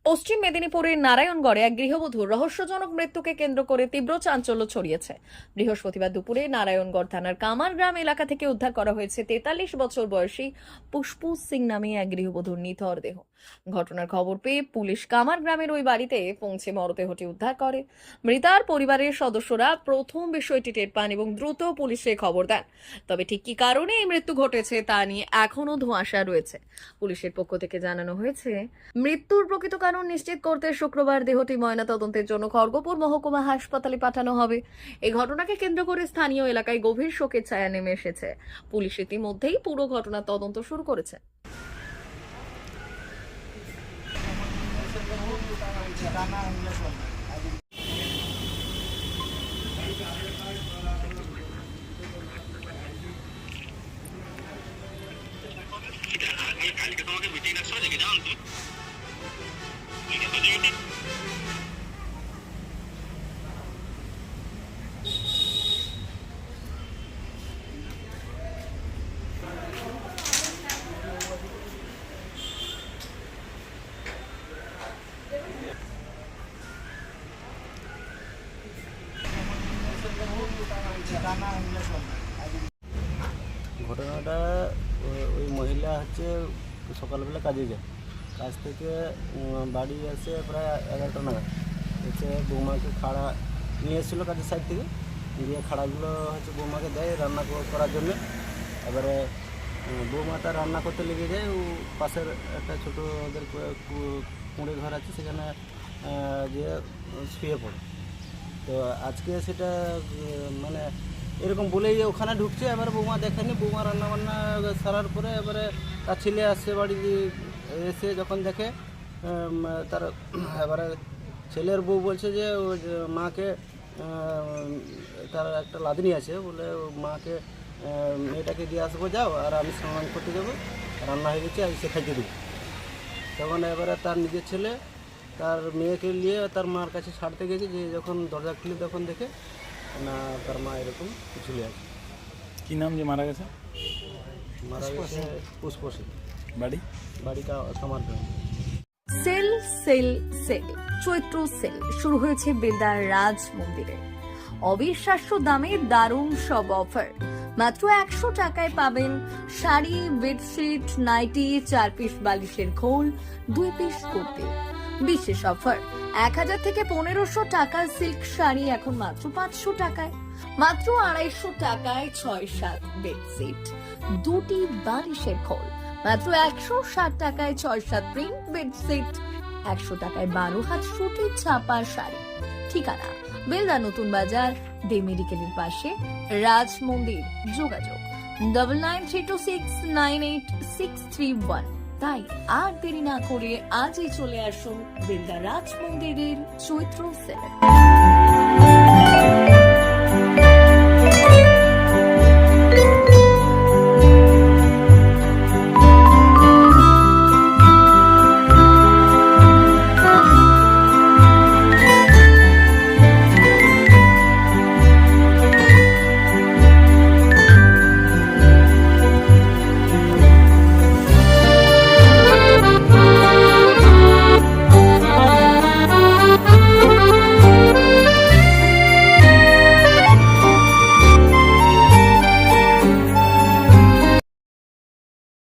পশ্চিম মেদিনীপুরের নারায়ণগড়ে এক গৃহবধূর রহস্যজনক মৃত্যুকে কেন্দ্র করে তীব্র চাঞ্চল্য ছড়িয়েছে। বৃহস্পতিবার দুপুরে নারায়ণগড় থানার কামারগ্রাম এলাকা থেকে উদ্ধার করা হয়েছে 43 বছর বয়সী পুষ্পু সিং নামে এক গৃহবধূর নিথর দেহ। ঘটনার খবর পেয়ে পুলিশ কামারগ্রামের ওই বাড়িতে পৌঁছে মরদেহটি উদ্ধার করে। মৃতার পরিবারের সদস্যরা প্রথম বিষয়টি টের পান এবং দ্রুত পুলিশে খবর দেন। তবে ঠিক কি কারণে এই মৃত্যু ঘটেছে তা নিয়ে এখনো ধোঁয়াশা রয়েছে। পুলিশের পক্ষ থেকে জানানো হয়েছে, মৃত্যুর প্রকৃত কারণ নিশ্চিত করতে শুক্রবার দেহটি ময়নাতদন্তের জন্য খড়গপুর মহকুমা হাসপাতালে পাঠানো হবে। এই ঘটনাকে কেন্দ্র করে স্থানীয় এলাকায় গভীর শোকের ছায়া নেমে এসেছে। পুলিশ ইতিমধ্যেই পুরো ঘটনার তদন্ত শুরু করেছে। কালকে তোমাকে মিটিং রাখছো দেখে যাও তো ঘটনাটা ওই মহিলা হচ্ছে সকালবেলা কাজে যায়, কাজ থেকে বাড়ি আসে প্রায় 11টা নাগাদ। হচ্ছে বৌমাকে খাড়া নিয়ে এসেছিলো কাজের সাইড থেকে, দিয়ে খাড়াগুলো হচ্ছে বৌমাকে দেয় রান্না করার জন্য। এবারে বৌমাটা রান্না করতে লেগে যায়, ও পাশের একটা ছোটো ওদের কুঁড়ে ঘর আছে, সেখানে যে শুয়ে পড়ে। তো আজকে সেটা মানে এরকম বলেই যে ওখানে ঢুকছে, এবার বৌমা দেখেনি। বৌমা রান্নাবান্না সারার পরে এবারে তার ছেলে আসছে বাড়ি, এসে যখন দেখে তার এবারে ছেলের বউ বলছে যে মাকে, তার একটা লাদনি আছে বলে, মাকে মেয়েটাকে দিয়ে আসবো যাও, আর আমি স্নান করতে যাবো, রান্না হয়ে গেছে আমি সে খাইতে দেবো। তখন এবারে তার নিজের ছেলে তার মেয়েকে নিয়ে তার মার কাছে ছাড়তে গেছে, যে যখন দরজা খুলে তখন দেখে না তার মা এরকম চলে আছে। কি নাম যে মারা গেছে? মারা গেছে পুষ্প সিং। বাড়িটা কামারগ্রাম। সেল সেল সেল চৈত্র সেল শুরু হয়েছে বেলদার রাজ মন্দিরে। অবিশ্বাস্য দামে দারুণ সব অফার। মাত্র 100 টাকায় পাবেন শাড়ি, বেডশিট, নাইটি, 4 পিস বালিশের খোল, 2 পিস কুর্তি। বিশেষ অফার, 1000 থেকে 1500 টাকার সিল্ক শাড়ি এখন মাত্র 500 টাকায়। মাত্র 250 টাকায় 6-7 বেডশিট, 2টি বালিশের খোল। মাত্র 160 টাকায় 6-7 প্রিন্ট বেডশিট, 100 টাকায় 12 হাত সুতি ছাপা শাড়ি। ঠিকানা বেলদা নতুন বাজার, দে মেডিকেলের পাশে, রাজ মন্দির। যোগাযোগ 9932698631। তাই আর দেরি না করে আজই চলে আসুন বেলদা রাজ মন্দিরের চৈত্র সেলে।